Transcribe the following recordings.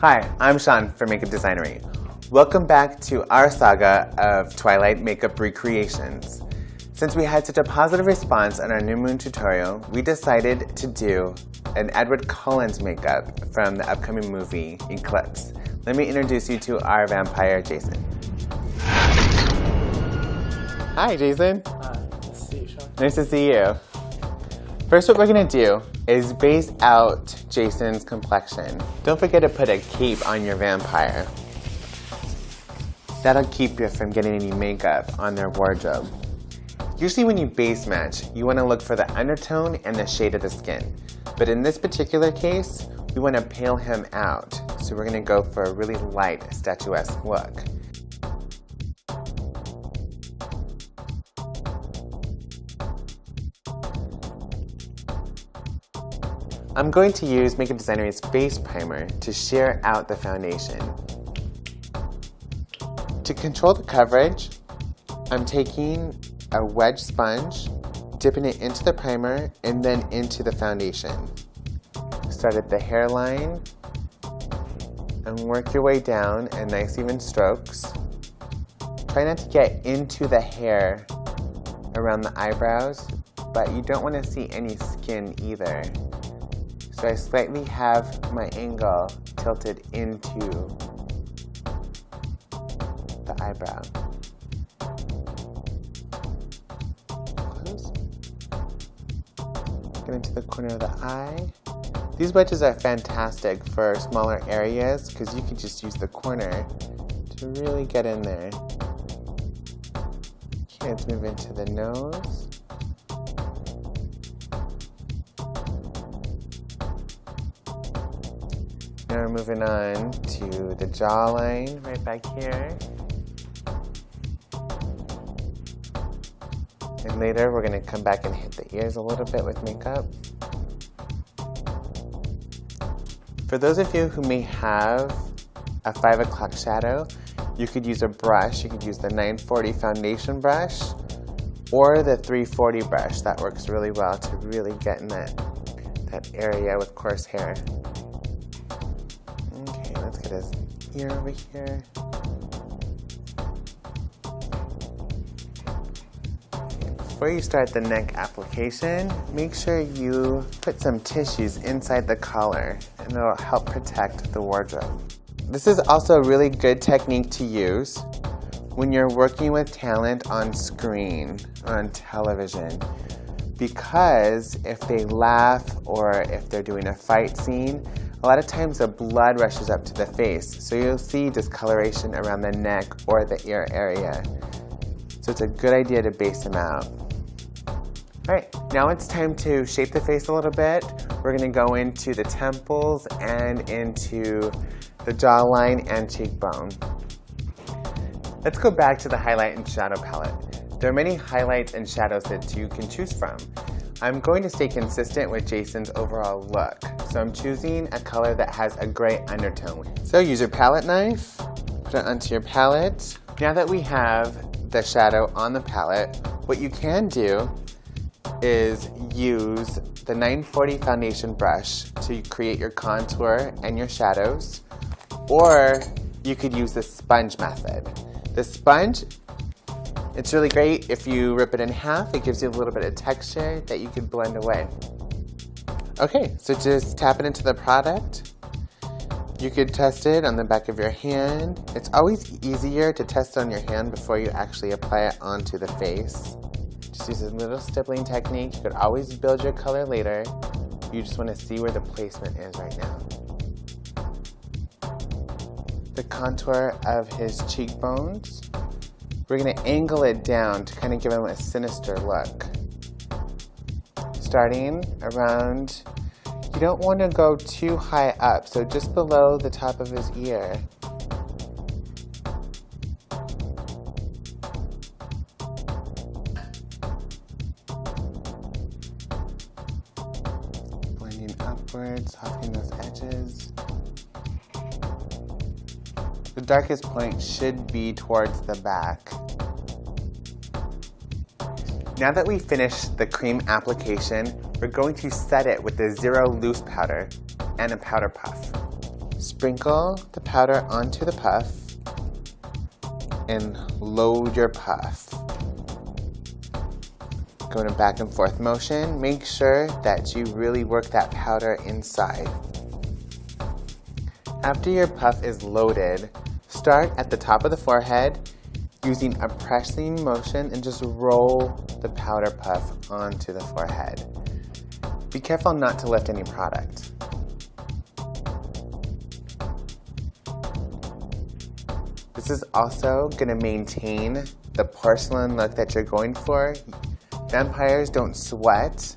Hi, I'm Sean from Makeup Designery. Welcome back to our saga of Twilight makeup recreations. Since we had such a positive response on our new moon tutorial, we decided to do an Edward Cullen's makeup from the upcoming movie Eclipse. Let me introduce you to our vampire, Jason. Hi, Jason. Hi, nice to see you, Sean. Nice to see you. First, what we're gonna do is base out Jason's complexion. Don't forget to put a cape on your vampire. That'll keep you from getting any makeup on their wardrobe. Usually when you base match, you want to look for the undertone and the shade of the skin. But in this particular case, we want to pale him out. So we're going to go for a really light, statuesque look. I'm going to use Makeup Designery's face primer to sheer out the foundation. To control the coverage, I'm taking a wedge sponge, dipping it into the primer, and then into the foundation. Start at the hairline, and work your way down in nice even strokes. Try not to get into the hair around the eyebrows, but you don't want to see any skin either. So I slightly have my angle tilted into the eyebrow. Close. Get into the corner of the eye. These wedges are fantastic for smaller areas because you can just use the corner to really get in there. Okay, let's move into the nose. Now we're moving on to the jawline right back here. And later we're going to come back and hit the ears a little bit with makeup. For those of you who may have a 5 o'clock shadow, you could use a brush. You could use the 940 foundation brush or the 340 brush. That works really well to really get in that area with coarse hair. Okay, let's get his ear over here. Before you start the neck application, make sure you put some tissues inside the collar, and it'll help protect the wardrobe. This is also a really good technique to use when you're working with talent on screen, on television, because if they laugh or if they're doing a fight scene, a lot of times the blood rushes up to the face, so you'll see discoloration around the neck or the ear area. So it's a good idea to base them out. Alright, now it's time to shape the face a little bit. We're going to go into the temples and into the jawline and cheekbone. Let's go back to the highlight and shadow palette. There are many highlights and shadows that you can choose from. I'm going to stay consistent with Jason's overall look. So I'm choosing a color that has a gray undertone. So use your palette knife, put it onto your palette. Now that we have the shadow on the palette, what you can do is use the 940 foundation brush to create your contour and your shadows, or you could use the sponge method. The sponge, it's really great if you rip it in half. It gives you a little bit of texture that you could blend away. Okay, so just tap it into the product. You could test it on the back of your hand. It's always easier to test on your hand before you actually apply it onto the face. Just use a little stippling technique. You could always build your color later. You just want to see where the placement is right now. The contour of his cheekbones. We're going to angle it down to kind of give him a sinister look. Starting around, you don't want to go too high up, so just below the top of his ear. Blending upwards, softening those edges. The darkest point should be towards the back. Now that we've finished the cream application, we're going to set it with the Zero Loose powder and a powder puff. Sprinkle the powder onto the puff and load your puff. Go in a back and forth motion. Make sure that you really work that powder inside. After your puff is loaded, start at the top of the forehead using a pressing motion and just roll the powder puff onto the forehead. Be careful not to lift any product. This is also going to maintain the porcelain look that you're going for. Vampires don't sweat,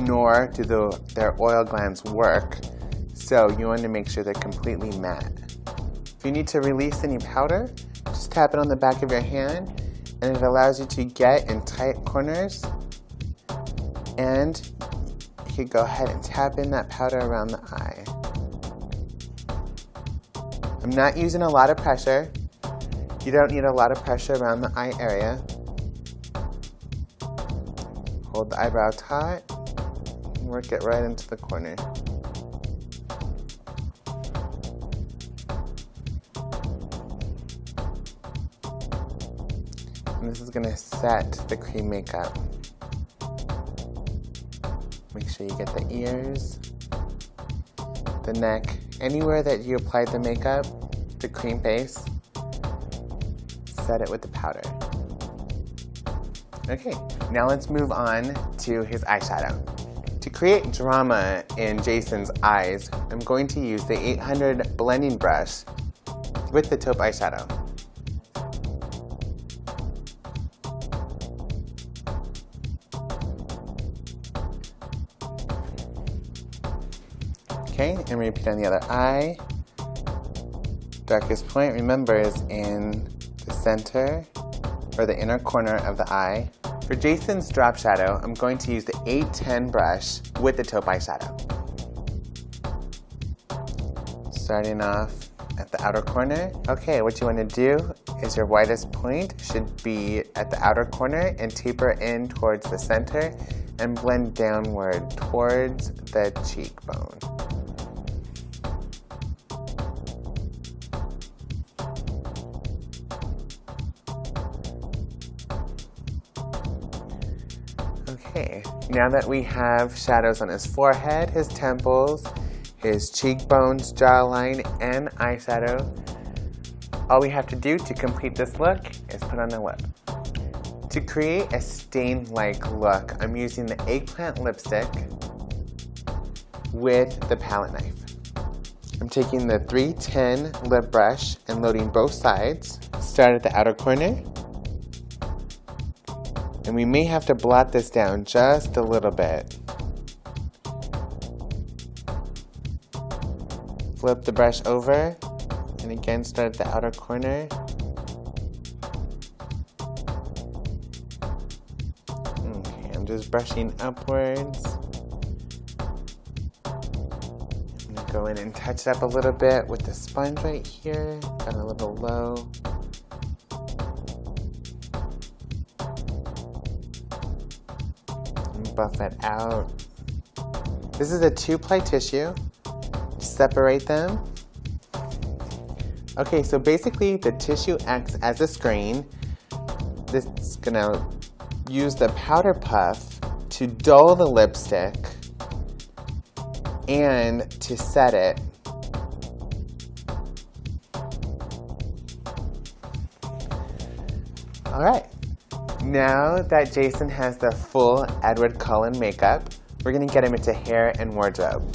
nor do their oil glands work, so you want to make sure they're completely matte. If you need to release any powder, just tap it on the back of your hand, and it allows you to get in tight corners, and you can go ahead and tap in that powder around the eye. I'm not using a lot of pressure. You don't need a lot of pressure around the eye area. Hold the eyebrow taut and work it right into the corner. And this is going to set the cream makeup. Make sure you get the ears, the neck, anywhere that you applied the makeup, the cream base. Set it with the powder. Okay, now let's move on to his eyeshadow. To create drama in Jason's eyes, I'm going to use the 800 blending brush with the taupe eyeshadow. Okay, and repeat on the other eye. Darkest point, remember, is in the center or the inner corner of the eye. For Jason's drop shadow, I'm going to use the 810 brush with the taupe eyeshadow. Starting off at the outer corner. Okay, what you want to do is your widest point should be at the outer corner and taper in towards the center and blend downward towards the cheekbone. Okay, now that we have shadows on his forehead, his temples, his cheekbones, jawline, and eyeshadow, all we have to do to complete this look is put on the lip. To create a stain-like look, I'm using the eggplant lipstick with the palette knife. I'm taking the 310 lip brush and loading both sides. Start at the outer corner. And we may have to blot this down just a little bit. Flip the brush over, and again start at the outer corner. Okay, I'm just brushing upwards. I'm gonna go in and touch it up a little bit with the sponge right here. Got a little low. Buff it out. This is a 2-ply tissue. Separate them. Okay, so basically the tissue acts as a screen. This is gonna use the powder puff to dull the lipstick and to set it. All right. Now that Jason has the full Edward Cullen makeup, we're going to get him into hair and wardrobe.